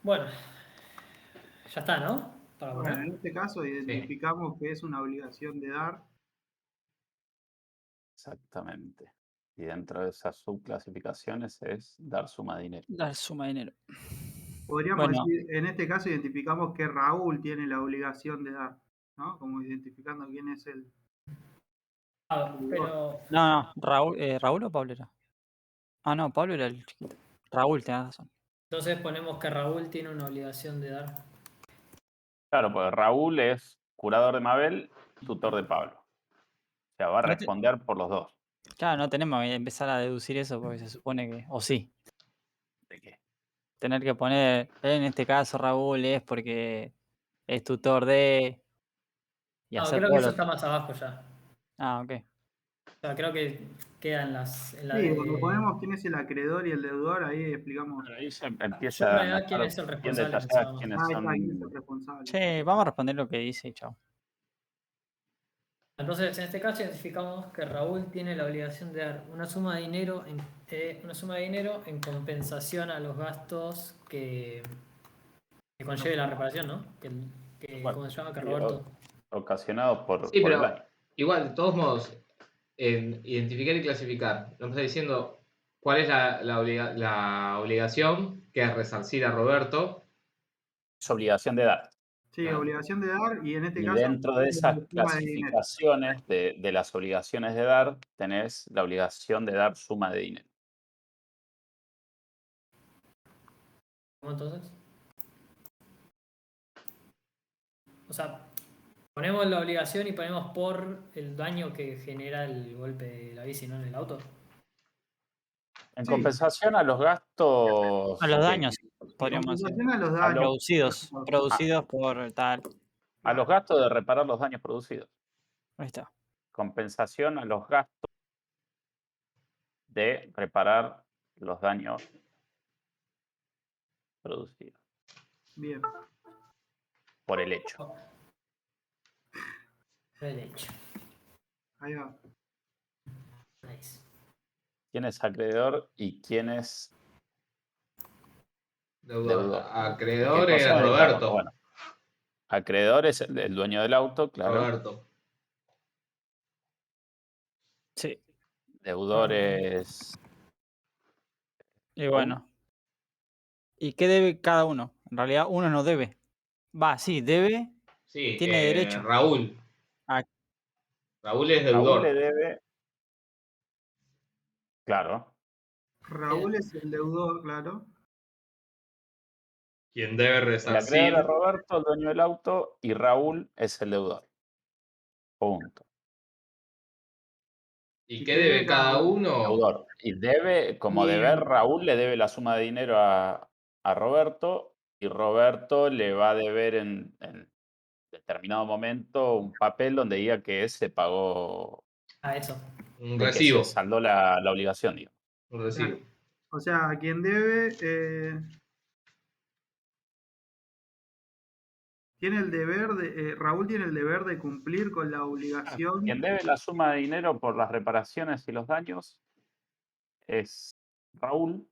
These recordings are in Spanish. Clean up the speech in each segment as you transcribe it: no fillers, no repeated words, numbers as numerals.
Bueno, ya está, ¿no? Para Bueno, poner. en este caso identificamos que es una obligación de dar. Exactamente. Y dentro de esas subclasificaciones es dar suma de dinero. Dar suma de dinero. Podríamos Bueno, decir, en este caso identificamos que Raúl tiene la obligación de dar, ¿no? Como identificando quién es el deudor. Pero. no, ¿Raúl o Pablo era? Ah, no, Pablo era el chiquito. Raúl, tenés razón. Entonces ponemos que Raúl tiene una obligación de dar. Claro, pues Raúl es curador de Mabel y tutor de Pablo. O sea, va a No responder por los dos. Claro, no tenemos que empezar a deducir eso porque se supone que, o sí, ¿De qué? tener que poner, en este caso Raúl es porque es tutor de y No, hacer creo que todo eso lo... está más abajo ya. Ah, ok. O sea, creo que queda en la Sí, cuando de. ponemos quién es el acreedor y el deudor, ahí explicamos. Bueno, ahí se Yo empieza a en realidad quién notar es el bien responsable detalladas pensaba más. quiénes Ah, está, quién es el son. responsable. Che, vamos a responder lo que dice y chao. Entonces, en este caso identificamos que Raúl tiene la obligación de dar una suma de dinero en compensación a los gastos que conlleve la reparación, ¿no? Bueno, ¿Cómo se llama? Que sí, Roberto. ocasionados Sí, por el pero daño. igual, de todos modos, en identificar y clasificar, nos está diciendo cuál es la obligación, que es resarcir a Roberto. Es obligación de dar. Sí, obligación de dar y en este Y caso dentro de esas suma de dinero. clasificaciones de las obligaciones de dar, tenés la obligación de dar suma de dinero. ¿Cómo entonces? O sea, ponemos la obligación y ponemos por el daño que genera el golpe de la bici, ¿no? En el auto. En Sí. compensación a los gastos A los que- daños, En podríamos decir. compensación a los daños. Producidos por tal. a los gastos de reparar los daños producidos. Ahí está. Compensación a los gastos de reparar los daños producidos Bien. por el hecho. El hecho. Ahí va. Nice. ¿Quién es acreedor y quién es Deudor. ¿De Acreedor qué es cosa? Roberto. Bueno, acreedor es el dueño del auto, claro. Roberto. Sí. Deudor es Y bueno. ¿Y qué debe cada uno? En realidad uno no debe. Va, sí, debe. Sí, Tiene derecho. Raúl. Ah. Raúl es Raúl le deudor. debe. Claro. Raúl es el deudor, claro. Quien debe El resarcir. acreedor es Roberto, el dueño del auto, y Raúl es el deudor. Punto. ¿Y qué debe cada uno? Deudor. Y debe, como Bien. deber, Raúl le debe la suma de dinero a Roberto, y Roberto le va a deber en determinado momento un papel donde diga que se pagó, Eso. Un que recibo. se saldó la obligación, digo. Un recibo. O sea, quien debe tiene el deber de Raúl tiene el deber de cumplir con la obligación. Quien debe la suma de dinero por las reparaciones y los daños es Raúl.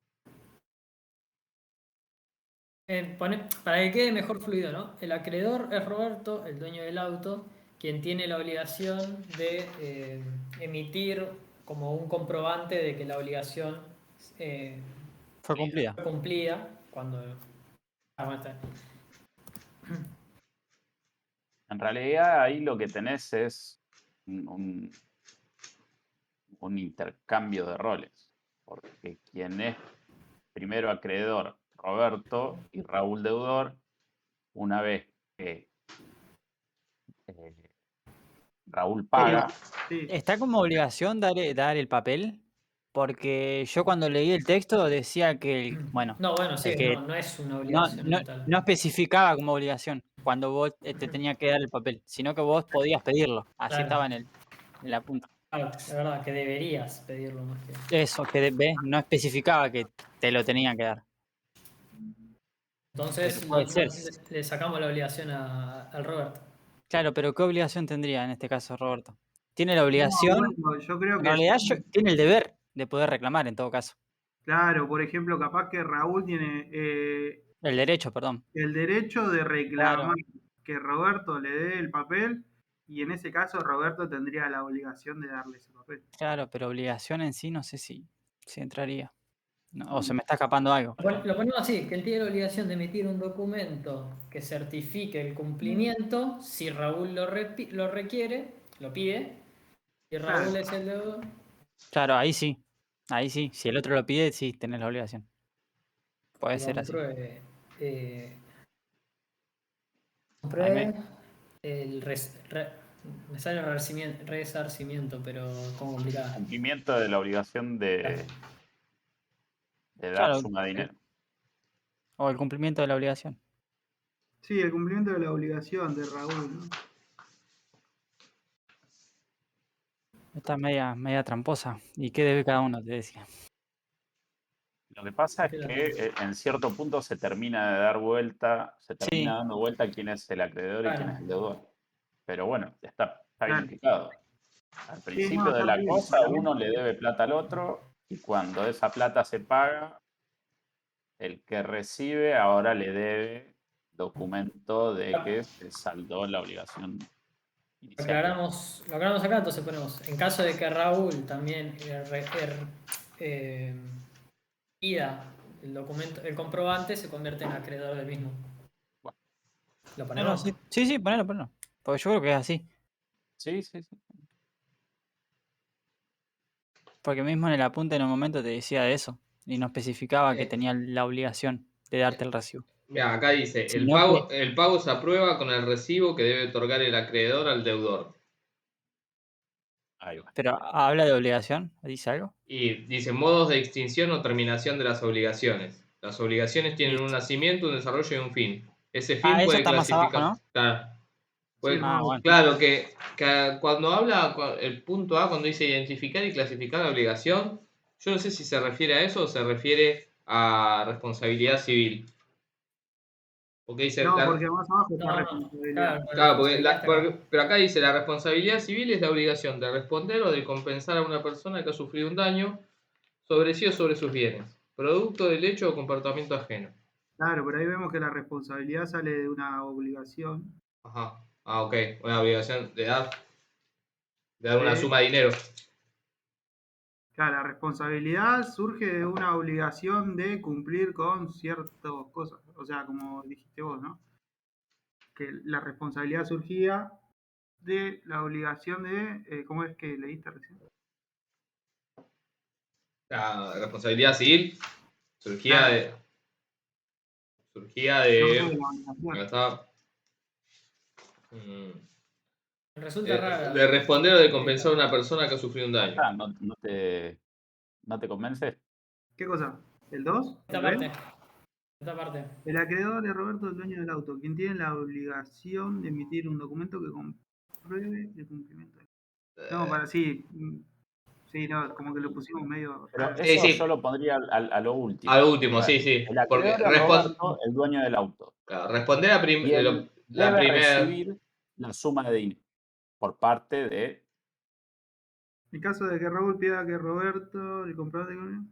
Para que quede mejor fluido, ¿no? El acreedor es Roberto, el dueño del auto, quien tiene la obligación de emitir como un comprobante de que la obligación Fue cumplida. fue cumplida cuando... bueno, está. En realidad ahí lo que tenés es un intercambio de roles, porque quien es primero acreedor, Roberto, y Raúl deudor, una vez que Raúl paga. Sí. ¿Está como obligación dar el papel? Porque yo cuando leí el texto decía que, bueno, No, bueno, sí, el que no es una no, obligación no, tal. no especificaba como obligación cuando vos te tenías que dar el papel, sino que vos podías pedirlo. Así Claro. estaba en la punta. Claro, la verdad, que deberías pedirlo más que... Eso, que ¿ves? No especificaba que te lo tenían que dar. Entonces, Pero puede ser. le sacamos la obligación al Roberto. Claro, pero ¿qué obligación tendría en este caso Roberto? Tiene la obligación, No, bueno, yo creo en que realidad tiene el deber de poder reclamar en todo caso. claro, por ejemplo, capaz que Raúl tiene El derecho, perdón. el derecho de reclamar Claro. que Roberto le dé el papel y en ese caso Roberto tendría la obligación de darle ese papel. Claro, pero obligación en sí no sé si entraría. No, o se me está escapando algo. Lo ponemos así, que él tiene la obligación de emitir un documento que certifique el cumplimiento si Raúl lo requiere, lo pide, y Raúl Claro. es el deudor. Claro, ahí sí. Ahí sí. Si el otro lo pide, sí, tenés la obligación. Puede ser así. Compruebe, Ahí compruebe me sale resarcimiento, pero como complicada. Cumplimiento de la obligación de dar Claro, suma de dinero. o el cumplimiento de la obligación. Sí, el cumplimiento de la obligación de Raúl, ¿no? Está media tramposa. ¿Y qué debe cada uno? Te decía. Lo que pasa es que en cierto punto se termina de dar vuelta, se termina Sí, dando vuelta quién es el acreedor y quién es el deudor. Pero bueno, está bien Claro. explicado. Al Sí, no, principio de está la bien. cosa, Para mí, uno le debe plata al otro y cuando esa plata se paga, el que recibe ahora le debe documento de que se saldó la obligación Lo inicial. aclaramos acá, entonces ponemos, en caso de que Raúl también pida el documento, el comprobante, se convierte en acreedor del mismo. Bueno. ¿Lo no, ponemos? sí, ponelo. Porque yo creo que es así. Sí. Porque mismo en el apunte en un momento te decía de eso. Y no especificaba que Eh, tenía la obligación de darte el recibo. Mira, acá dice, Sino que, el pago se aprueba con el recibo que debe otorgar el acreedor al deudor. Ahí va. pero habla de obligación, ¿dice algo? Y dice modos de extinción o terminación de las obligaciones. Las obligaciones tienen un Listo. nacimiento, un desarrollo y un fin. Ese fin Eso puede está más abajo, clasificar. ¿no? Claro, sí, Bueno. claro que cuando habla el punto A, cuando dice identificar y clasificar la obligación, yo no sé si se refiere a eso o se refiere a responsabilidad civil. Porque dice, no, porque más abajo está No, responsabilidad. claro, pero acá dice la responsabilidad civil es la obligación de responder o de compensar a una persona que ha sufrido un daño sobre sí o sobre sus bienes, producto del hecho o comportamiento ajeno. Claro, pero ahí vemos que la responsabilidad sale de una obligación Ajá. Ah, ok. Una obligación de dar una de. suma de dinero. Claro, la responsabilidad surge de una obligación de cumplir con ciertas cosas. O sea, como dijiste vos, ¿no? Que la responsabilidad surgía de la obligación de. ¿Cómo es que leíste recién? La responsabilidad civil surgía Claro, de. Surgía surge de de. la Acá obligación. está. Mm, resulta rara. de responder o de compensar a una persona que ha sufrido un daño. Ah, ¿no te convence? ¿Qué cosa? ¿El 2? Esta ¿El parte. B? Esta parte. El acreedor es Roberto, el dueño del auto, quien tiene la obligación de emitir un documento que compruebe el cumplimiento. No, para sí. Sí, no, como que lo pusimos medio Pero raro. Sí, eso yo sí. lo pondría a lo último. A lo último, A ver, sí, sí. el Porque acreedor es Roberto, el dueño del auto, claro, responder quien la debe primera. recibir la suma de dinero por parte de... En caso de que Raúl pida que Roberto el comprobante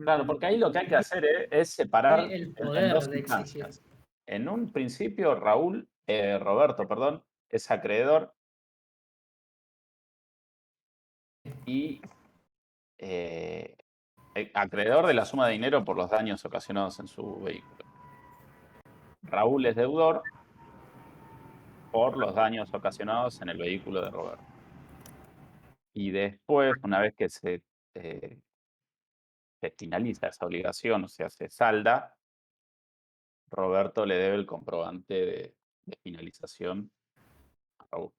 Claro, porque ahí lo que hay que hacer es separar El en poder dos de exigir. instancias. En un principio, Roberto, perdón, es acreedor y acreedor de la suma de dinero por los daños ocasionados en su vehículo. Raúl es deudor por los daños ocasionados en el vehículo de Roberto. Y después, una vez que eh, se finaliza esa obligación, o sea, se salda, Roberto le debe el comprobante de finalización a Raúl.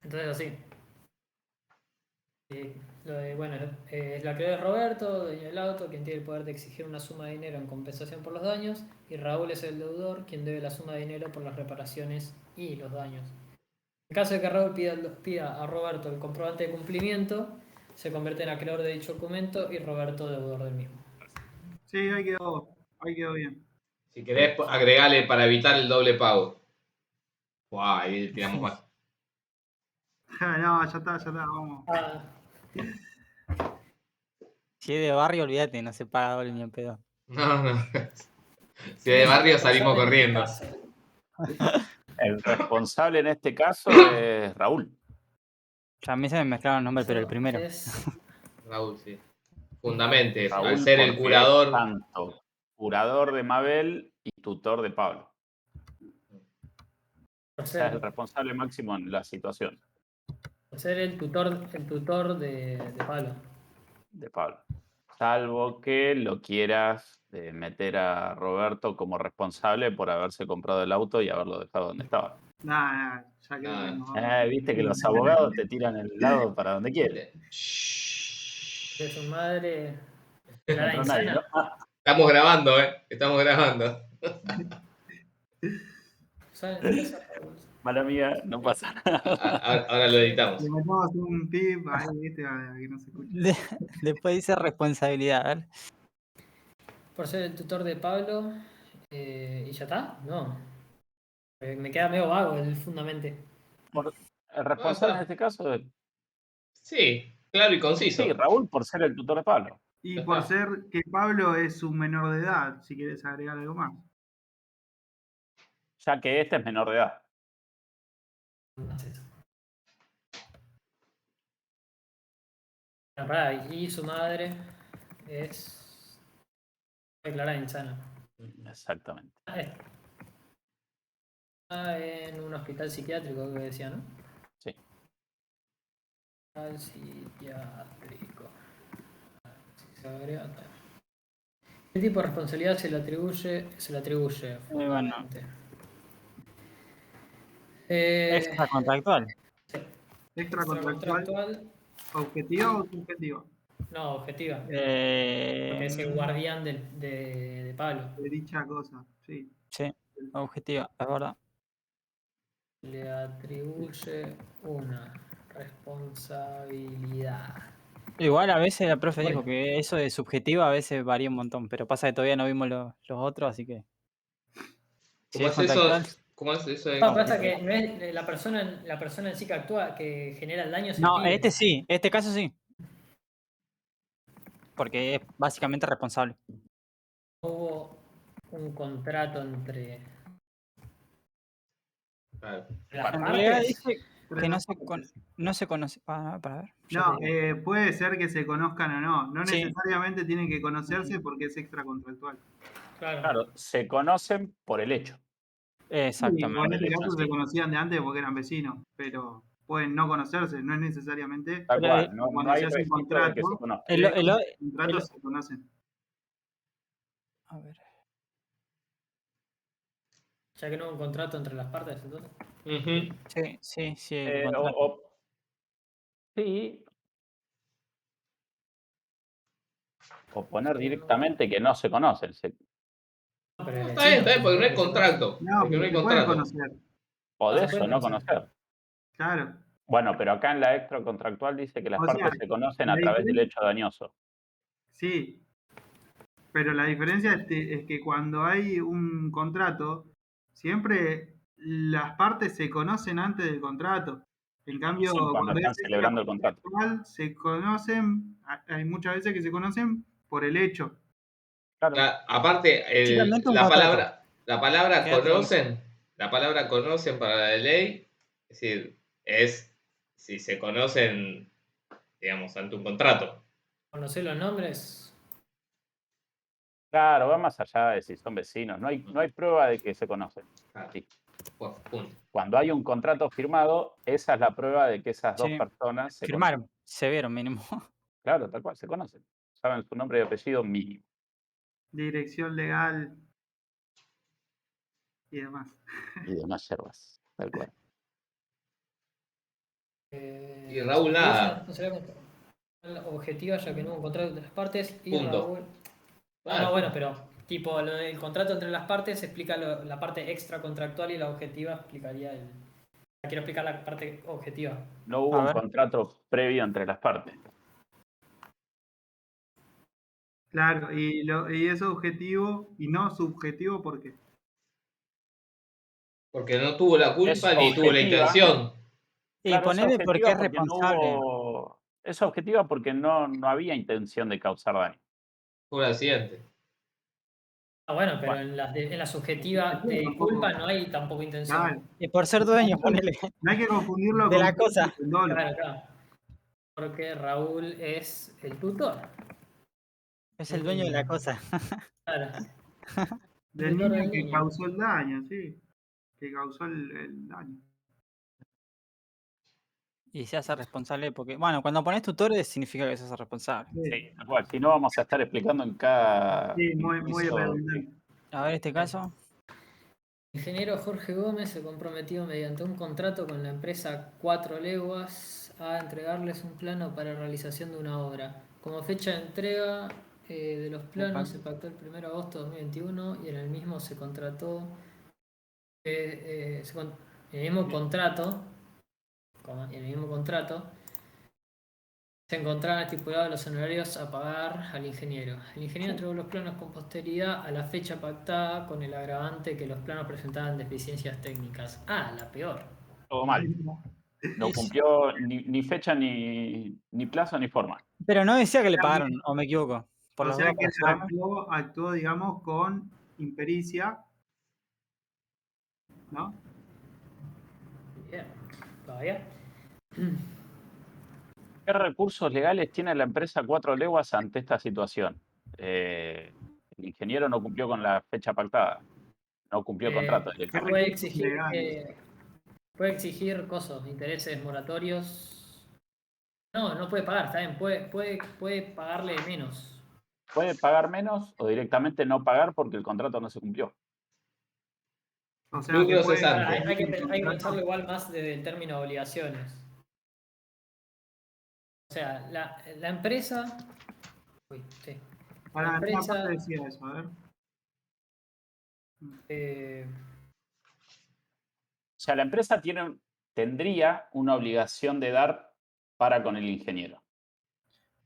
Entonces así. Bueno, el acreedor es Roberto, dueño del auto, quien tiene el poder de exigir una suma de dinero en compensación por los daños, y Raúl es el deudor, quien debe la suma de dinero por las reparaciones y los daños. En caso de que Raúl pida a Roberto el comprobante de cumplimiento, se convierte en acreedor de dicho documento y Roberto deudor del mismo. Sí, ahí quedó bien. Si querés, agregale para evitar el doble pago. Buah, ahí tiramos más. No, ya está, vamos. Ah, Si es de barrio, olvídate, no se paga doble ni en pedo. No. Si de barrio salimos corriendo. El responsable en este caso es Raúl. Ya a mí se me mezclaron los nombres, pero el primero. Raúl, sí. Fundamente, Raúl al ser el porque curador. es tanto curador de Mabel y tutor de Pablo. O sea, es el responsable máximo en la situación. Por ser el tutor de Pablo. De Pablo. Salvo que lo quieras meter a Roberto como responsable por haberse comprado el auto y haberlo dejado donde estaba. Nah, ya creo que no. Viste que los abogados te tiran el lado para donde quieren. De su madre. No entró nadie, ¿no? Estamos grabando, Estamos grabando. Mala mía, no pasa nada. Ahora lo editamos. Le metemos un tip ahí, viste, para que no se escuche. Después dice responsabilidad. ¿Vale? Por ser el tutor de Pablo. ¿Y ya está? No. Me queda medio vago el fundamente. El responsable en este caso es. Sí, claro y conciso. Sí, Raúl por ser el tutor de Pablo. Y por ser que Pablo es un menor de edad, si quieres agregar algo más. Ya que este es menor de edad. Y su madre es declarada insana. Exactamente. Está en un hospital psiquiátrico, que decía, ¿no? Sí. Hospital psiquiátrico. ¿Qué tipo de responsabilidad se le atribuye? Bueno. Extracontractual. Extracontractual. ¿Objetiva o subjetiva? No, objetiva. Porque es el guardián de Pablo. De dicha cosa, sí. Sí, objetiva, es verdad. Le atribuye una responsabilidad. Igual a veces la profe dijo que eso de subjetiva a veces varía un montón, pero pasa que todavía no vimos los otros, así que. ¿Cómo es eso? ¿Cómo es eso? No, pasa que no es la persona en sí que actúa, que genera el daño. No, este sí, este caso sí. Porque es básicamente responsable. Hubo un contrato entre. En realidad dice que no se conoce. Para ver. No, puede ser que se conozcan o no. No Sí. necesariamente tienen que conocerse porque es extracontractual. Claro, se conocen por el hecho. Exactamente. Sí, en este caso se conocían de antes porque eran vecinos, pero pueden no conocerse, no es necesariamente. Tal cual, no cuando hay se hace un registro de que se contrato, conozcan. se conocen. A ver. Ya que no hubo un contrato entre las partes, entonces. Sí. Sí. O poner directamente que no se conocen. Está bien, porque no hay contrato. No, pero se pueden conocer. Podés o no conocer. Claro. Bueno, pero acá en la extracontractual dice que las partes se conocen a través del hecho dañoso. Sí. Pero la diferencia es que cuando hay un contrato, siempre las partes se conocen antes del contrato. En cambio, Sí, cuando están celebrando el contrato. Se conocen, hay muchas veces que se conocen por el hecho. Claro. Aparte, la palabra conocen, para la ley, es decir, es si se conocen, digamos, ante un contrato. Conocer los nombres. Claro, va más allá de si son vecinos. No hay prueba de que se conocen. Sí. Cuando hay un contrato firmado, esa es la prueba de que esas dos personas se firmaron, conocen. se vieron mínimo. Claro, tal cual, se conocen. Saben su nombre y apellido mínimo. Dirección legal y demás. Y demás yerbas, tal cual. Y Raúl nada. Objetiva, ya que no hubo un contrato entre las partes. Y Punto. Raúl. No, bueno, pero tipo lo del contrato entre las partes explica la parte extracontractual y la objetiva explicaría quiero explicar la parte objetiva. No hubo un contrato previo entre las partes. Claro, y es objetivo y no subjetivo, ¿por qué? Porque no tuvo la culpa ni tuvo la intención. Y ponele porque es responsable. Es objetiva porque no había intención de causar daño. Fue un accidente. Bueno, pero en la subjetiva de culpa no hay tampoco intención. Claro, Y por ser dueño, ponele, no hay que confundirlo de con la cosa. con dolo. Claro. Porque Raúl es el tutor. Es el dueño de la cosa. Claro. Del tutor niño del que niño. causó el daño, sí. Que causó el daño. Y se hace responsable porque, bueno, cuando pones tutores significa que se hace responsable. Sí, tal cual. Si no, vamos a estar explicando en cada Sí, muy inciso redundante. A ver, este caso. El ingeniero Jorge Gómez se comprometió mediante un contrato con la empresa 4 Leguas a entregarles un plano para realización de una obra. Como fecha de entrega de los planos se pactó el 1 de agosto de 2021 y en el mismo se contrató en el mismo contrato se encontraban estipulados los honorarios a pagar al ingeniero. El ingeniero entregó los planos con posterioridad a la fecha pactada con el agravante que los planos presentaban deficiencias técnicas. La peor. todo mal. No cumplió ni fecha, ni plazo, ni forma. Pero no decía que le pagaron, o me equivoco. Por O las sea dudas que para asegurarme. actuó, digamos, con impericia, ¿no? Bien. ¿Todavía? ¿Qué recursos legales tiene la empresa 4 Leguas ante esta situación? El ingeniero no cumplió con la fecha pactada. No cumplió el contrato ¿Qué directamente. Puede recursos exigir, legales? puede exigir cosas, intereses moratorios. No puede pagar, está bien. Puede pagarle menos. Puede pagar menos o directamente no pagar porque el contrato no se cumplió. O sea que Lucro puede cesante. Hay que contrato. pensarlo igual más desde el término de obligaciones. O sea, la empresa. Uy, sí. Para La una empresa. parte decía eso, a ver. O sea, la empresa tendría una obligación de dar para con el ingeniero.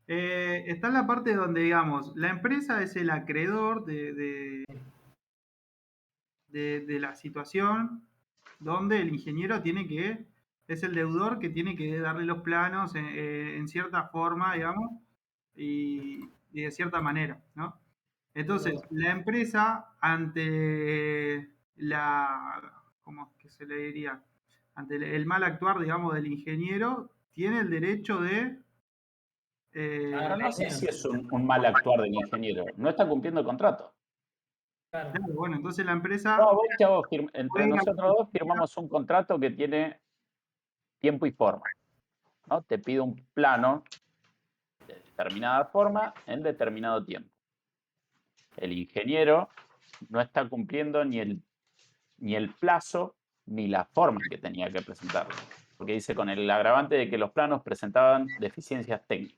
Está en la parte donde, digamos, la empresa es el acreedor de la situación, donde el ingeniero es el deudor que tiene que darle los planos en cierta forma, digamos, y de cierta manera, ¿no? Entonces, la empresa ante ¿cómo es que se le diría? Ante el mal actuar, digamos, del ingeniero, tiene el derecho de... Pero no sé si es un mal actuar del ingeniero. No está cumpliendo el contrato. Claro. Claro, bueno, entonces la empresa No, entre puede ir a la nosotros dos firmamos un contrato que tiene tiempo y forma, ¿no? Te pido un plano de determinada forma en determinado tiempo. El ingeniero no está cumpliendo ni el plazo ni la forma en que tenía que presentarlo. Porque dice con el agravante de que los planos presentaban deficiencias técnicas.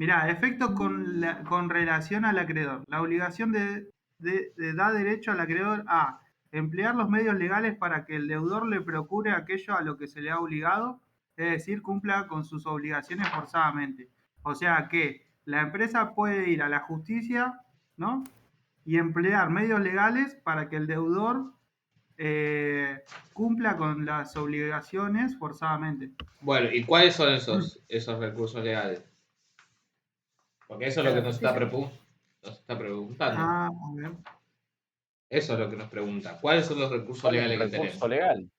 Mirá, efectos con relación al acreedor. La obligación da derecho al acreedor a emplear los medios legales para que el deudor le procure aquello a lo que se le ha obligado, es decir, cumpla con sus obligaciones forzadamente. O sea que la empresa puede ir a la justicia, ¿no? Y emplear medios legales para que el deudor cumpla con las obligaciones forzadamente. Bueno, ¿y cuáles son esos recursos legales? Porque eso es lo que nos está preguntando. A ver. Eso es lo que nos pregunta. ¿Cuáles son los recursos ¿Cuál es el legales que recurso tenemos? legal?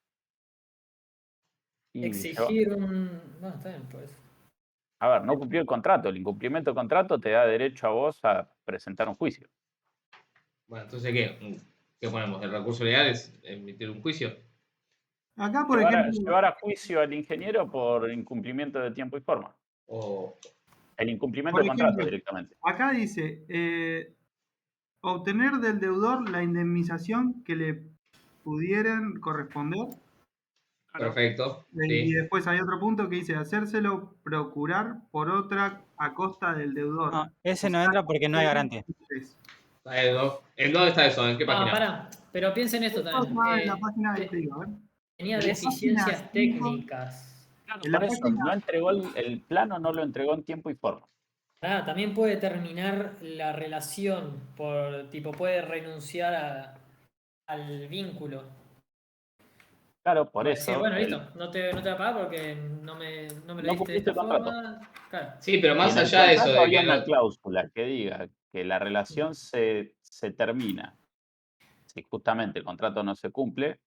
Y Exigir un. Bueno, está bien, pues. a ver, no cumplió el contrato. El incumplimiento del contrato te da derecho a vos a presentar un juicio. Bueno, entonces, ¿qué ponemos? ¿El recurso legal es emitir un juicio? Acá, por Llevar ejemplo, a juicio al ingeniero por incumplimiento de tiempo y forma. O, El incumplimiento por del contrato ejemplo, directamente. acá dice obtener del deudor la indemnización que le pudieran corresponder. perfecto, Y sí. después hay otro punto que dice hacérselo procurar por otra a costa del deudor. No, ese O no sea, entra porque no hay garante. ¿En dónde está eso? ¿En qué página? Pará. Pero piensen esto Esto también. está en la página de te digo, a ver. Tenía En la página deficiencias 5, técnicas. en la Por eso, página, no entregó el plano, no lo entregó en tiempo y forma. También puede terminar la relación puede renunciar al vínculo. Claro, por Puede decir, eso. bueno, listo, no te voy a pagar porque no me lo No diste de cumpliste esta el contrato. forma. Claro. Sí, pero Y más en el allá de eso, contrato de había que una cláusula que diga que la relación se se termina. Si justamente el contrato no se cumple,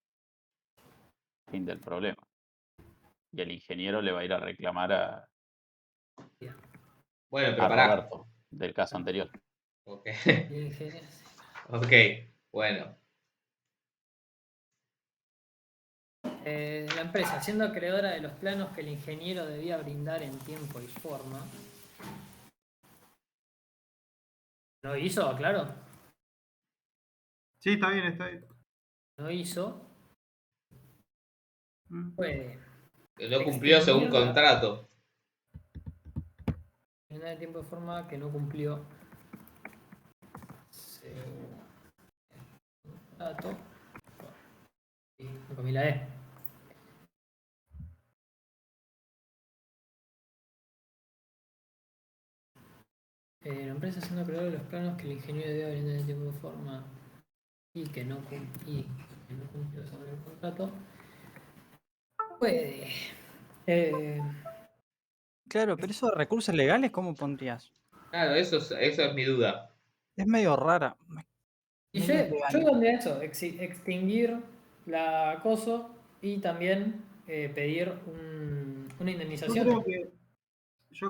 fin del problema. Y el ingeniero le va a ir a reclamar a Bueno, pero pará. Roberto del caso anterior. Ok. El ingeniero- Ok, bueno. La empresa, siendo acreedora de los planos que el ingeniero debía brindar en tiempo y forma. ¿No hizo? Claro. Sí, está bien, está bien. No hizo. Puede No cumplió según extinguirla. contrato. Brindar en tiempo y forma que no cumplió. Según contrato. Sí, me comí la E. La empresa siendo acreedora de los planos que el ingeniero debía brindar en tiempo y forma y que no cumplió sobre el contrato, puede. Claro, pero esos recursos legales, ¿cómo pondrías? Claro, eso es mi duda. Es medio rara. Y Medios yo legales. pondría eso, extinguir la acoso y también pedir una Yo indemnización.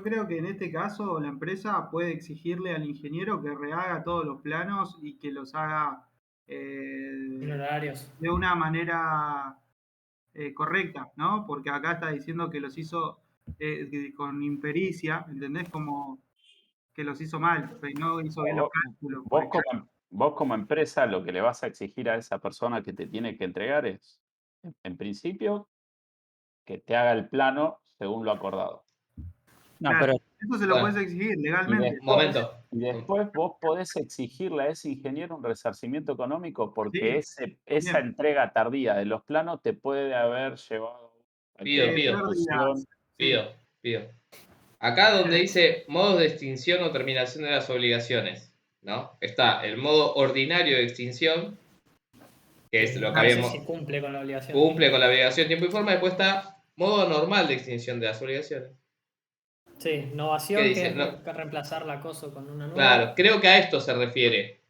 creo que en este caso la empresa puede exigirle al ingeniero que rehaga todos los planos y que los haga En horarios. de una manera correcta, ¿no? Porque acá está diciendo que los hizo con impericia, ¿entendés? Como que los hizo mal, que no hizo bien los cálculos, por ejemplo. Vos como empresa lo que le vas a exigir a esa persona que te tiene que entregar es, en principio, que te haga el plano según lo acordado. No, Claro, pero eso se lo Bueno. puedes exigir Y legalmente. Momento. después vos podés exigirle a ese ingeniero un resarcimiento económico porque Sí, esa bien. entrega tardía de los planos te puede haber llevado a Pido. Pérdidas, sí. Pido. Acá donde dice modos de extinción o terminación de las obligaciones, ¿no? Está el modo ordinario de extinción, que es lo que No sé habíamos. si cumple con la obligación. Cumple con la obligación tiempo y forma. Después está modo normal de extinción de las obligaciones. Sí, ¿Qué innovación, dice? que es No. reemplazar la acoso con una nueva. Claro, creo que a esto se refiere.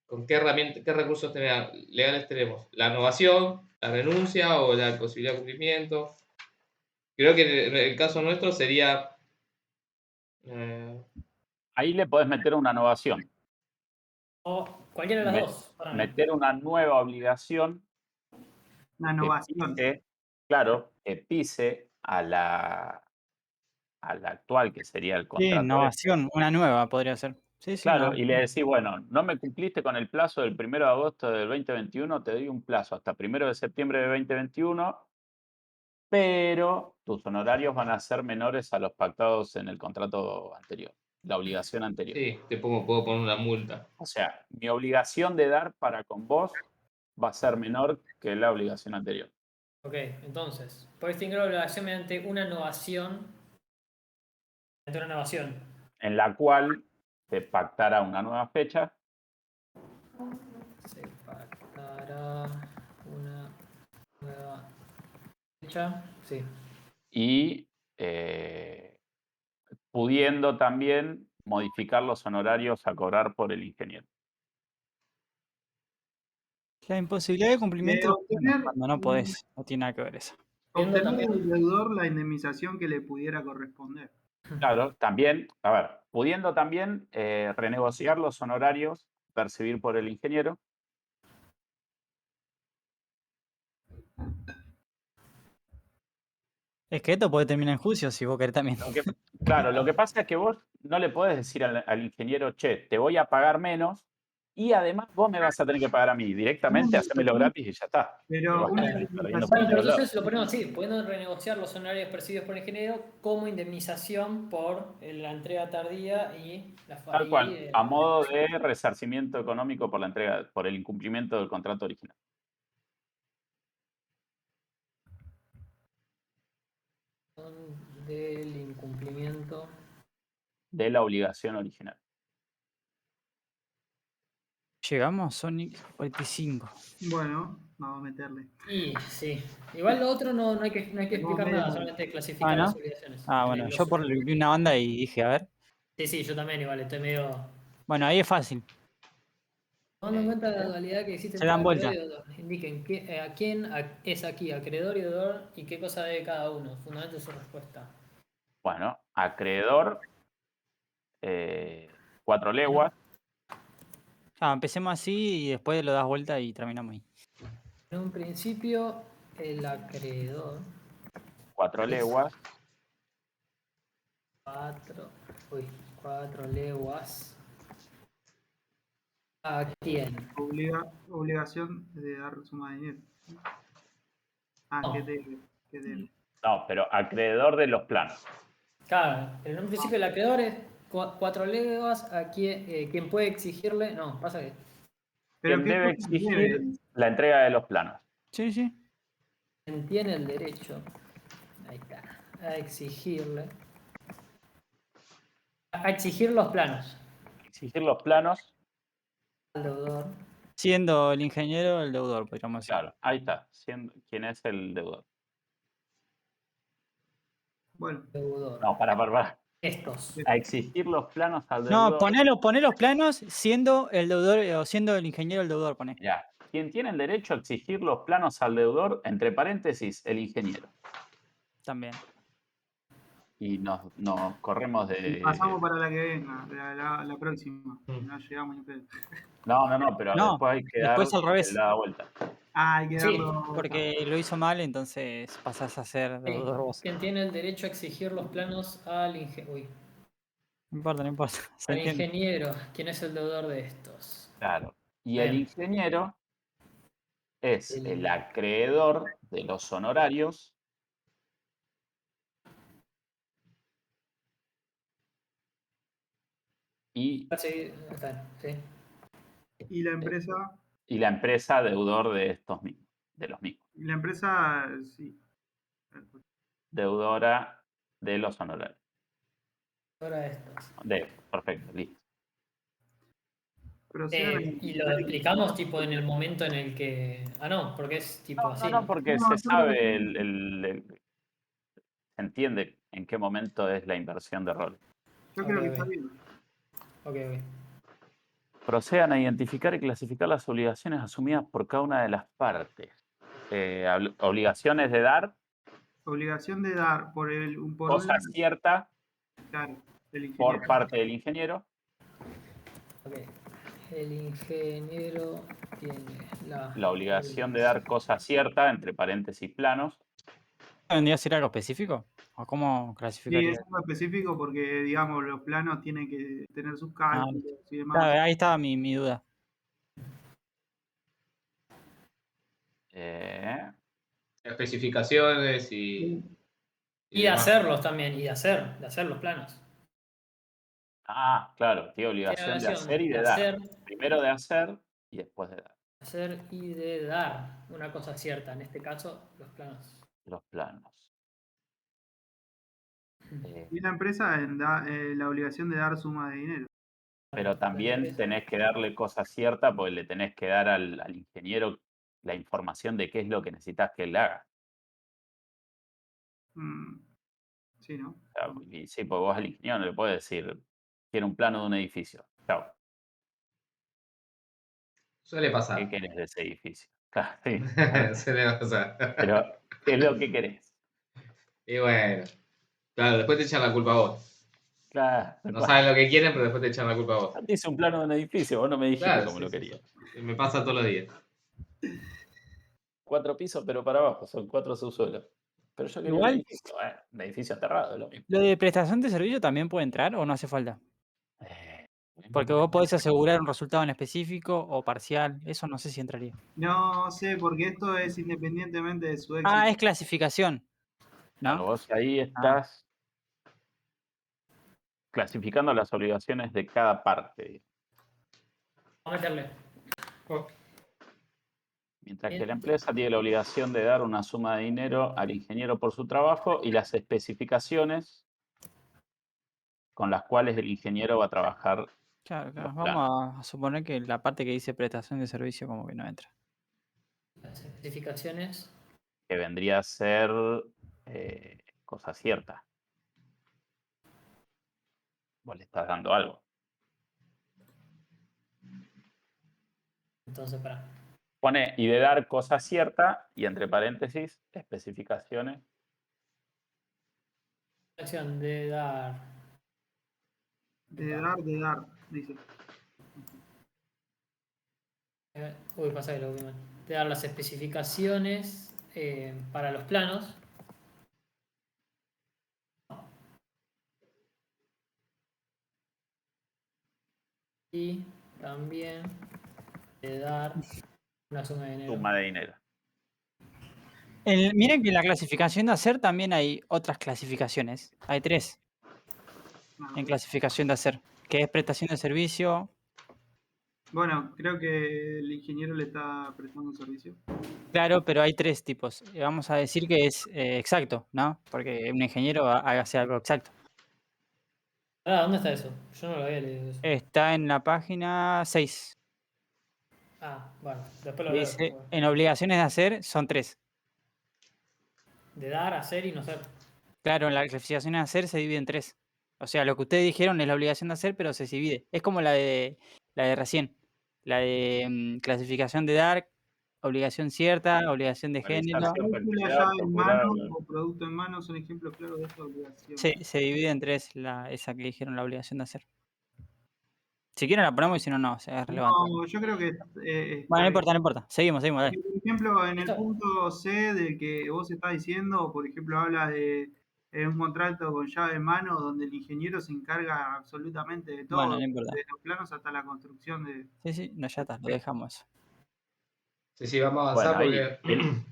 ¿Con qué qué recursos legales tenemos? La innovación, la renuncia o la posibilidad de cumplimiento. Creo que en el caso nuestro sería. Ahí le podés meter una innovación. O cualquiera de las dos, para mí. Meter una nueva obligación Una que innovación. pise, claro, que pise a la actual, que sería el sí, contrato. innovación, una nueva podría ser. Sí, sí, Claro, no. y le decís, bueno, no me cumpliste con el plazo del 1 de agosto del 2021, te doy un plazo hasta 1 de septiembre de 2021, pero tus honorarios van a ser menores a los pactados en el contrato anterior, la obligación anterior. Sí, puedo poner una multa. O sea, mi obligación de dar para con vos va a ser menor que la obligación anterior. Ok, entonces, puede extinguir la obligación mediante una innovación. En la cual se pactará una nueva fecha. Se pactará una nueva fecha. Sí. Y pudiendo también modificar los honorarios a cobrar por el ingeniero. La imposibilidad de cumplimiento de los planos, Obtener, cuando no podés, no tiene nada que ver eso. Viendo obtener también. del deudor la indemnización que le pudiera corresponder. Claro, también, a ver, pudiendo también renegociar los honorarios percibir por el ingeniero. Es que esto puede terminar en juicio si vos querés también. Claro, lo que pasa es que vos no le podés decir al ingeniero, che, te voy a pagar menos y además vos me vas a tener que pagar a mí. Directamente, hacémelo gratis y ya está. Pero Te vas a una salir perdiendo indemnización. por Bueno, pero todos lados. entonces lo ponemos así, pudiendo renegociar los honorarios percibidos por el ingeniero como indemnización por la entrega tardía y la Tal cual, a modo de resarcimiento económico por la entrega, por el incumplimiento del contrato original. del incumplimiento de la obligación original. Llegamos, Sonic 45. Bueno, vamos a meterle. Y sí, igual lo otro no hay que explicar nada, menos. solamente clasificar ¿no? las obligaciones. Bueno, yo vi una banda y dije, a ver. Sí, yo también igual, estoy medio. Bueno, ahí es fácil. Tomando en cuenta la dualidad que existe Se entre dan acreedor vuelta. y deudor, indiquen a quién es aquí acreedor y deudor y qué cosa debe cada uno. Fundamente su respuesta. Bueno, acreedor, 4 leguas. Empecemos así y después lo das vuelta y terminamos ahí. En un principio, el acreedor 4 es leguas. 4 leguas. ¿A quién? Obligación de dar suma de dinero. No. ¿Qué debe? ¿Qué debe? No, pero acreedor de los planos. Claro, en un principio el acreedor es 4 leguas a quien puede exigirle. No, pasa que. ¿Pero ¿Quién qué debe cosas debe? exigir la entrega de los planos? Sí, sí. Quien tiene el derecho. Ahí está. A exigirle. A exigir los planos Exigir los planos, al deudor. Siendo el ingeniero el deudor, podríamos decir. claro, ahí está. ¿Quién es el deudor? Bueno, Deudor. No, para. Estos. A exigir los planos al No, deudor. poné los planos siendo el deudor o siendo el ingeniero el deudor, poné. Ya. Quien tiene el derecho a exigir los planos al deudor, entre paréntesis, el ingeniero. También. Y nos corremos y pasamos de. para la que venga, la próxima. Mm. No llegamos ni pedo. No, pero No, después hay que dar después al revés. la vuelta. Hay que Sí, darlo. Porque lo hizo mal, entonces pasás a ser Sí, deudor vos. quien tiene el derecho a exigir los planos al ingeniero. No importa, no importa. Se Al entiende. ingeniero, ¿quién es el deudor de estos? Claro. Y el Bien. ingeniero es El- el acreedor de los honorarios y, Está, sí. Y la empresa, la empresa deudor de estos mismos, sí. deudora de los honorarios. Ahora estos. Perfecto, listo. Procedan a Y lo identificar explicamos tipo en el momento en el que. Ah, no, porque es tipo así, ¿no? Porque No, se yo creo que sabe, sí. se entiende en qué momento es la inversión de rol. Yo Ok, creo que ok. está bien. Ok. Procedan a identificar y clasificar las obligaciones asumidas por cada una de las partes. Obligaciones de dar Obligación de dar por un cosa lado, cierta claro, el ingeniero. por parte del ingeniero Ok. El ingeniero tiene la obligación de dar cosa cierta, entre paréntesis planos, ¿Vendría a ser algo específico? ¿O cómo Sí, clasificaría? es algo específico porque, digamos, los planos tienen que tener sus Ah, cálculos y demás. claro, ahí estaba mi duda. Especificaciones y Y de demás. hacerlos también, y de hacer los planos. claro, tiene Tiene obligación de hacer obligación y de de dar. hacer, Primero de hacer y después de dar y de dar una cosa cierta. En este caso, los planos. los planos. Eh, Y la empresa la obligación de dar suma de dinero. pero también tenés que darle cosa cierta porque le tenés que dar al ingeniero la información de qué es lo que necesitas que él haga. Mm, sí, ¿no? O sea, y sí, porque vos al ingeniero no le puedes decir, quiero un plano de un edificio. Chao, Suele ¿qué pasar. querés de ese edificio? Claro, sí. Suele pasar. Pero, ¿qué es lo que querés? Y bueno, claro, después te echan la culpa a vos. Claro, No saben lo que quieren, pero después te echan la culpa a vos. yo te hice un plano de un edificio, vos no me dijiste Claro, cómo sí, lo sí, querías. sí. Me pasa todos los días. 4 pisos, pero para abajo, son 4 subsuelos. Pero yo quería Igual, un edificio aterrado, es lo mismo. ¿lo de prestación de servicio también puede entrar o no hace falta? Eh, Porque vos podés asegurar un resultado en específico o parcial. Eso no sé si entraría. No sé, porque esto es independientemente de su Ah, éxito. es clasificación, Claro, ¿no? vos ahí Ah, estás clasificando las obligaciones de cada parte. Vamos a meterle. Mientras que la empresa tiene la obligación de dar una suma de dinero al ingeniero por su trabajo y las especificaciones con las cuales el ingeniero va a trabajar claro, los claro. planos. Vamos a suponer que la parte que dice prestación de servicio como que no entra. Las especificaciones. Que vendría a ser cosa cierta. Vos le estás dando algo. Entonces, para. Pone y de dar cosa cierta y entre paréntesis especificaciones. Acción de dar. De dar, dice. Uy, pasa que lo vi mal. De dar las especificaciones para los planos. Y también de dar una suma de dinero. Suma de dinero. Miren que en la clasificación de hacer también hay otras clasificaciones. Hay 3 en clasificación de hacer, que es prestación de servicio. Bueno, creo que el ingeniero le está prestando un servicio. Claro, pero hay 3 tipos. Vamos a decir que es exacto, ¿no? Porque un ingeniero hace algo exacto. ¿Dónde está eso? Yo no lo había leído eso. Está en la página 6. Bueno, después lo leo. Dice, en obligaciones de hacer son 3. De dar, hacer y no hacer. Claro, en la clasificación de hacer se divide en 3. O sea, lo que ustedes dijeron es la obligación de hacer, pero se divide. Es como la de recién. La de clasificación de dar, obligación cierta, obligación de género. Realización, Cálculo, cantidad, llave en procurar, mano o producto en mano son ejemplos claros de esta obligación. Se divide en 3 esa que dijeron, la obligación de hacer. Si quieren la ponemos y si no, no, o sea, es relevante. No, yo creo que Bueno, no importa. Seguimos, dale. por ejemplo, en el Esto- punto C del que vos estás diciendo, por ejemplo, habla de un contrato con llave en mano donde el ingeniero se encarga absolutamente de todo, Bueno, no importa. desde los planos hasta la construcción de... Sí, no, ya está, lo dejamos. Sí, vamos a avanzar Bueno, porque.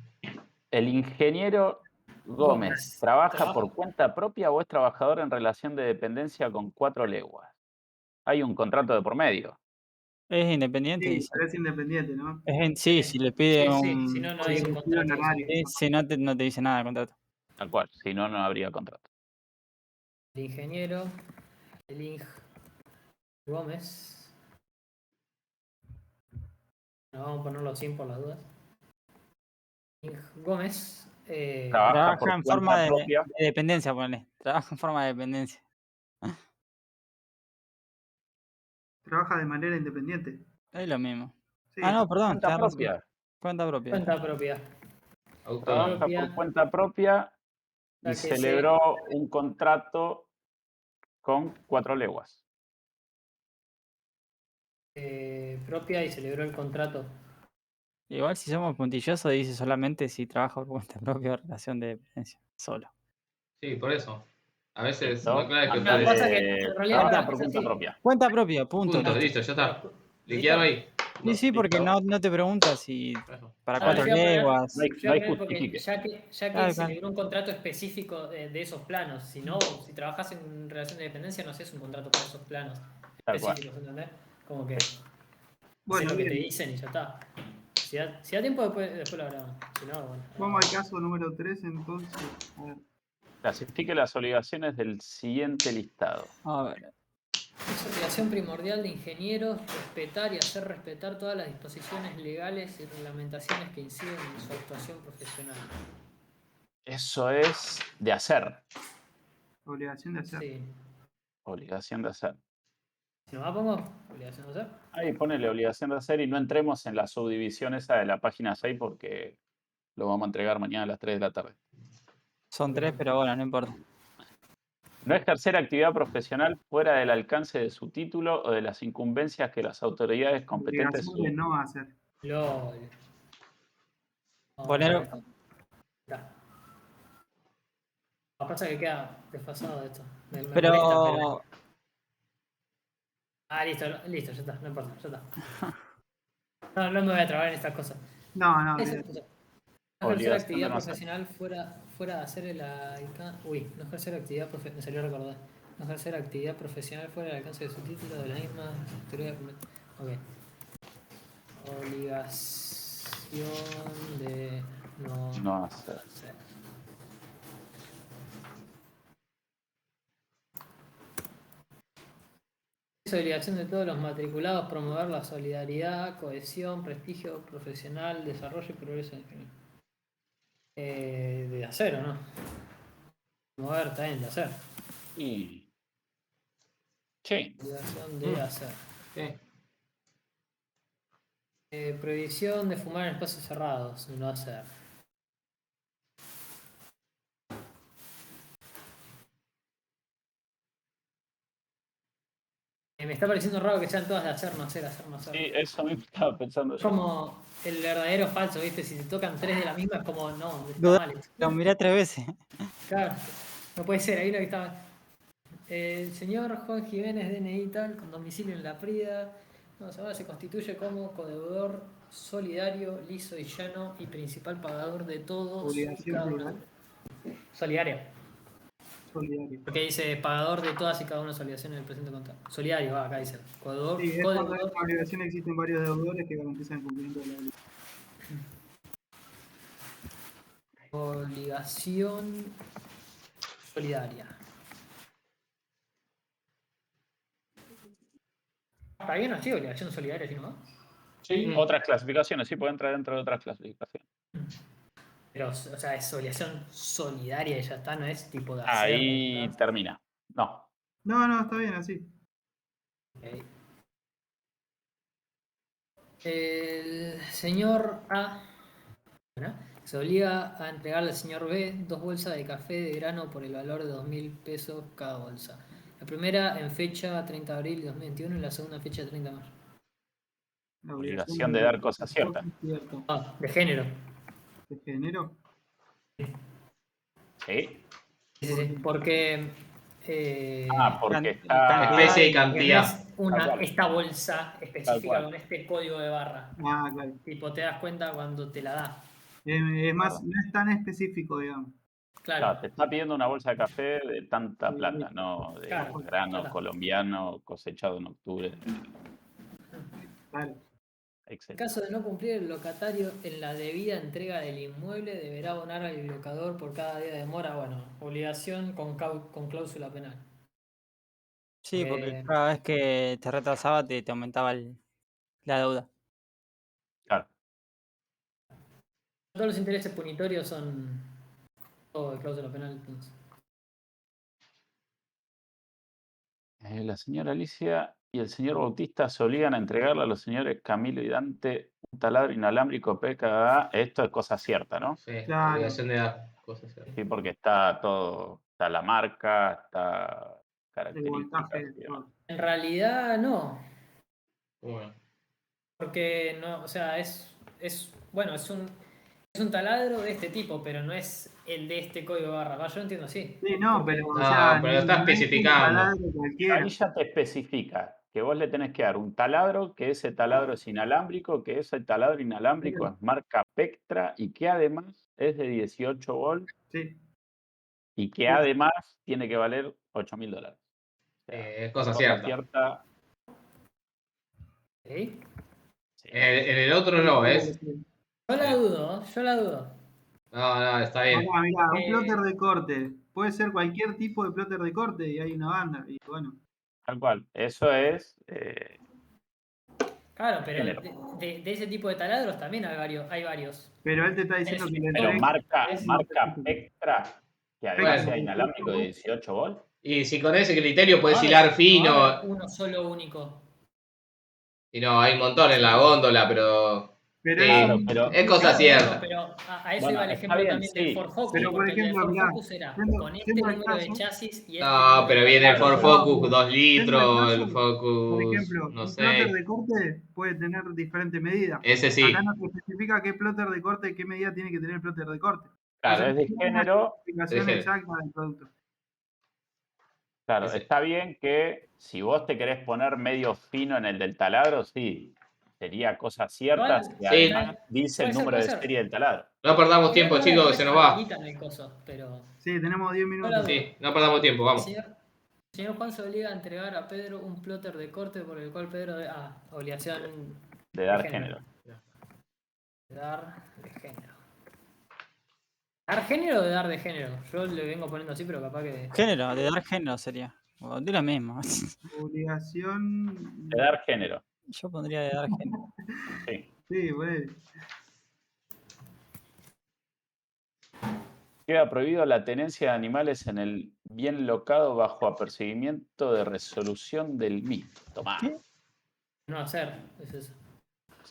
el ingeniero Gómez, ¿trabaja por cuenta propia o es trabajador en relación de dependencia con 4 leguas? Hay un contrato de por medio. Es independiente, Sí, dice. pero es independiente, ¿no? Sí, si le pide Sí, si no, no hay un contrato. honorario. Sí, si no te dice nada de contrato. Tal cual, si no, no habría contrato. El ingeniero, el Ing Gómez. No, vamos a ponerlo sin por las dudas. Ing Gómez. Trabaja por Trabaja en cuenta forma de propia. dependencia, ponle. Trabaja en forma de dependencia. Trabaja de manera independiente. Es lo mismo. Sí, No, perdón. Cuenta tenés razón. propia. Cuenta propia. Cuenta propia. Trabaja propia. por cuenta propia y La que celebró un contrato con 4 leguas. Propia y celebró el contrato. Igual si somos puntillosos dice solamente si trabaja por cuenta propia o relación de dependencia. Solo. Sí, por eso. A veces Listo. no aclara que Acá puede pasa ser. que en realidad trabaja acá por es cuenta así. propia. Cuenta propia, punto. Punto, listo, ya está. Pero, Liquidalo ahí. Sí, porque Listo. no te pregunta si Eso. para yo 4 voy a poner- leguas. No hay- yo voy no a hay poner porque justifique. ya que Claro. celebró un contrato específico de esos planos. Si no, si trabajas en relación de dependencia, no haces un contrato para esos planos Tal cual. específicos, ¿entendés? Como que Bueno, haces lo que te bien. dicen y ya está. Si da tiempo, después lo hablamos. Si no, bueno. Vamos al caso número 3, entonces. A ver. Clasifique las obligaciones del siguiente listado. A ver. Es obligación primordial de ingenieros respetar y hacer respetar todas las disposiciones legales y reglamentaciones que inciden en su actuación profesional. Eso es de hacer. Obligación de hacer. Sí. Obligación de hacer. Si no la pongo, obligación de hacer. Ahí ponele obligación de hacer y no entremos en la subdivisión esa de la página 6 porque lo vamos a entregar mañana a las 3 de la tarde. Son 3, pero bueno, no importa. No ejercer actividad profesional fuera del alcance de su título o de las incumbencias que las autoridades competentes Obligación de no hacer. LOL. Poner- Pasa que queda desfasado esto. Me molesta, Pero listo, ya está, no importa, ya está. No me voy a trabar en estas cosas. No, no. No ejercer Obligación actividad de no hacer. profesional fuera de hacer el alcance. No ejercer actividad profesional. Me salió a recordar. No ejercer actividad profesional fuera del alcance de su título de la misma teoría. Ok. Obligación de No hacer. hacer. Es obligación de todos los matriculados promover la solidaridad, cohesión, prestigio profesional, desarrollo y progreso en general. De hacer, ¿o no? Promover también de hacer. Y... Sí. Obligación de hacer. Sí. Prohibición de fumar en espacios cerrados. No hacer. Me está pareciendo raro que sean todas de hacer, no hacer, hacer, no hacer. Sí, eso mismo estaba pensando Es yo. como el verdadero falso, ¿viste? Si te tocan 3 de la misma, es como, no, está Duda- mal. Lo miré 3 veces. Claro, no puede ser, ahí lo que estaba. El señor Juan Jiménez, DNI tal, con domicilio en La Prida. No, ahora se constituye como codeudor solidario, liso y llano y principal pagador de todos y Obligación cada uno. plural. Solidario. Solidario. Porque dice pagador de todas y cada una de las obligaciones del presente contrato. Solidario, acá dice. Codeudor, Sí, es cuando en codeudor. la obligación existen varios deudores que garantizan el cumplimiento de la obligación. Obligación solidaria. ¿Está bien así? Obligación solidaria, ¿sí nomás? Sí, otras clasificaciones, sí, puede entrar dentro de otras clasificaciones. Pero, o sea, es obligación solidaria y ya está, no es tipo de hacer. Ahí ¿verdad? termina. No. No, está bien así. Ok. El señor A, ¿no?, se obliga a entregarle al señor B 2 bolsas de café de grano por el valor de 2.000 pesos cada bolsa. La primera en fecha 30 de abril de 2021 y la segunda en fecha 30 de mayo. La Obligación de dar cosas ciertas. Cierto. Ah, de género. ¿De género? Sí. Sí. Porque. Porque Cantidad. está. Especie y porque no cantidad. es una, Tal cual. esta bolsa Tal específica cual. con este código de barra. Ah, claro. Tipo, te das cuenta cuando te la da. Es más, no es tan específico, digamos. Claro. Claro, te está pidiendo una bolsa de café de tanta Sí, plata, listo. no de Claro, grano claro. colombiano cosechado en octubre. Claro. En Excelente. caso de no cumplir, el locatario en la debida entrega del inmueble deberá abonar al locador por cada día de demora. Bueno, obligación con cláusula penal. Sí, porque cada vez que te retrasaba te aumentaba la deuda. Claro. Todos los intereses punitorios son todo de cláusula penal. Entonces. La señora Alicia y el señor Bautista se obligan a entregarle a los señores Camilo y Dante un taladro inalámbrico PKA. Esto es cosa cierta, ¿no? Sí, Claro. obligación de dar cosas ciertas. Sí, porque está todo, está la marca, está El características. voltaje. y demás. En realidad no. Bueno. Porque no, o sea, bueno, es un taladro de este tipo, pero no es el de este código de barra. Va, yo lo entiendo así. Sí, no, Porque- pero, o No, sea, pero lo está no es un especificando. taladro cualquiera. Ahí ya te especifica que vos le tenés que dar un taladro, que ese taladro es inalámbrico, que ese taladro inalámbrico es marca Pectra y que además es de 18 volts Sí. y que además tiene que valer $8.000. O sea, Es cosa cierta. cierta. ¿Ok? Sí. En el otro no, ¿ves? Yo la dudo, yo la dudo. No, está bien. Acá, mirá, un Eh, plotter de corte. Puede ser cualquier tipo de plotter de corte y hay una banda. Y bueno, Tal cual. Eso es. Claro, pero Género. de ese tipo de taladros también hay varios. pero él te está diciendo que le Pero entregue- marca Pectra, que además Bueno. sea inalámbrico de 18 volts. Y si con ese criterio puedes No, hilar no fino. va a haber uno solo único. Y no, hay un montón en la góndola, pero. Pero Claro, es- pero- Es cosa Claro, cierta. pero a eso Bueno, iba el está ejemplo bien, también del sí. Ford Focus, Pero, por porque el del ejemplo, Ford mirá, Focus era siendo- con este siendo el número de caso- chasis y este No, número pero de viene el taladros. Ford Focus 2 Siendo litros, el el caso, Focus. por ejemplo, No un plotter sé. de corte puede tener diferentes medidas. Ese sí. Acá no se especifica qué plotter de corte, qué medida tiene que tener el plotter de corte. Claro, O sea, es de no hay una género. especificación De género. exacta del producto. Claro, Ese. está bien que si vos te querés poner medio fino en el del taladro, sí, sería cosa cierta Igual, si Sí. además dice el Puede ser, número puede de ser. serie del taladro. No perdamos tiempo, Igual chicos, que después se nos va. habilitan el coso, pero. Sí, tenemos 10 No la minutos. dudo. Sí, no perdamos tiempo, vamos. Señor Juan se obliga a entregar a Pedro un plotter de corte por el cual Pedro obligación De dar género. de dar de género. ¿Dar género o de dar de género? Yo le vengo poniendo así, pero capaz que. Género, de dar género sería. O de lo mismo. Obligación. De dar género. Yo pondría de dar género. Sí. Sí, bueno. Queda prohibido la tenencia de animales en el bien locado bajo apercibimiento de resolución del mismo. Tomá. ¿Qué? No hacer, es eso.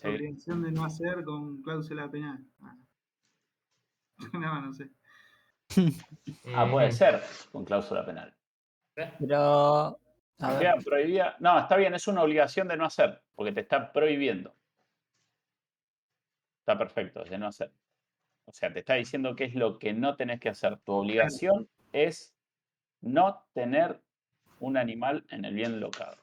Sí. Obligación de no hacer con cláusula penal. No sé. Puede Ujú. ser con cláusula penal. Pero. A ver. Queda prohibida. No, está bien, es una obligación de no hacer, porque te está prohibiendo. Está perfecto, de no hacer. O sea, te está diciendo qué es lo que no tenés que hacer. Tu obligación es no tener un animal en el bien locado.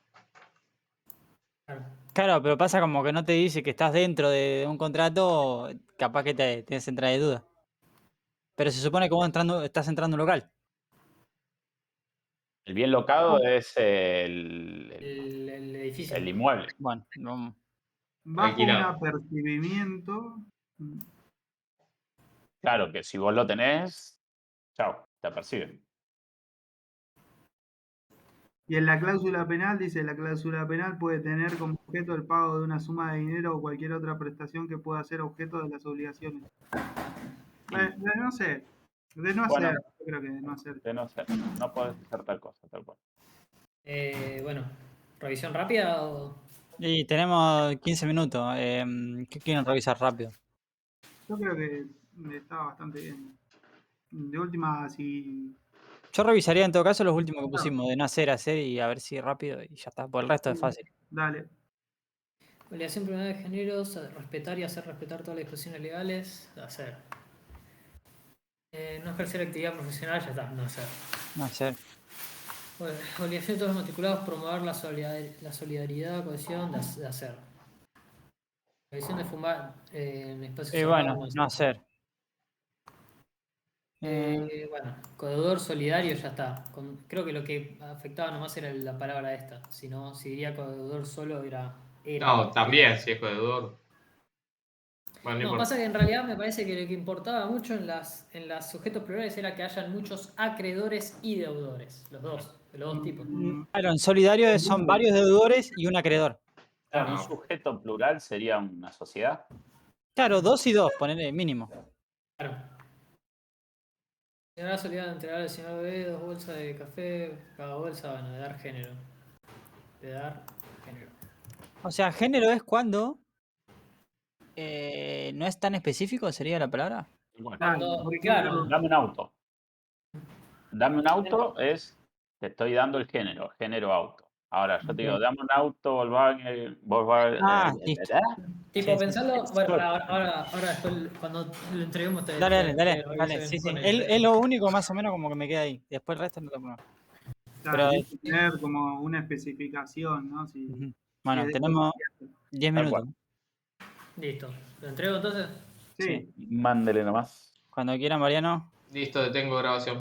Claro, pero pasa como que no te dice que estás dentro de un contrato, capaz que te entra de duda. Pero se supone que vos estás entrando a un local. El bien locado es el El edificio. inmueble. Bueno, vamos. Bajo Alquilado. un apercibimiento. Claro que si vos lo tenés, chao, te perciben. Y en la cláusula penal dice, la cláusula penal puede tener como objeto el pago de una suma de dinero o cualquier otra prestación que pueda ser objeto de las obligaciones. De no sé, de no Bueno. hacer, yo creo que de no hacer. De no hacer. No podés hacer tal cosa, tal cual. Bueno, ¿revisión rápida o...? Y tenemos 15 minutos. ¿Qué quieren revisar rápido? Yo creo que está bastante bien. De última, si... Yo revisaría en todo caso los últimos que pusimos, de no hacer, hacer y a ver si rápido y ya está. Por el resto es fácil. Dale. Obligación primera de género, respetar y hacer respetar todas las disposiciones legales, hacer. No ejercer actividad profesional, ya está, no hacer. No hacer. Bueno, obligación de todos los matriculados, promover la solidaridad, cohesión, de hacer. Obligación de fumar en espacios Y cerrados, bueno, no hacer. Bueno, codeudor solidario ya está. Creo que lo que afectaba nomás era la palabra esta. Si no, si diría codeudor solo era. No, también, si es deudor. Bueno, no No, importa. pasa que en realidad me parece que lo que importaba mucho en las sujetos plurales era que hayan muchos acreedores y deudores. Los dos tipos. Claro, en solidario son varios deudores y un acreedor. Claro, un Ah. sujeto plural sería una sociedad. Claro, 2 y 2, ponerle mínimo. Claro. Señora solía entregar al señor B 2 bolsas de café, cada bolsa, bueno, de dar género. De dar género. O sea, género es cuando no es tan específico, sería la palabra. Igual. Cuando, por claro. ejemplo, Dame un auto. Dame un auto es, te estoy dando el género auto. Ahora, yo te digo, dame un auto, Volkswagen, Listo. Tipo, Sí, sí. pensarlo. Bueno, ahora después, cuando lo entreguemos, te Dale. reviso bien Sí, sí. con Es lo único más o menos como que me queda ahí. Después el resto no lo pongo. claro, Pero- hay que tener como una especificación, ¿no? Si, Ujú. si Bueno, es de- tenemos 10 Tal minutos. cual. Listo. ¿Lo entrego entonces? Sí. Mándele nomás. Cuando quieran, Mariano. Listo, detengo grabación.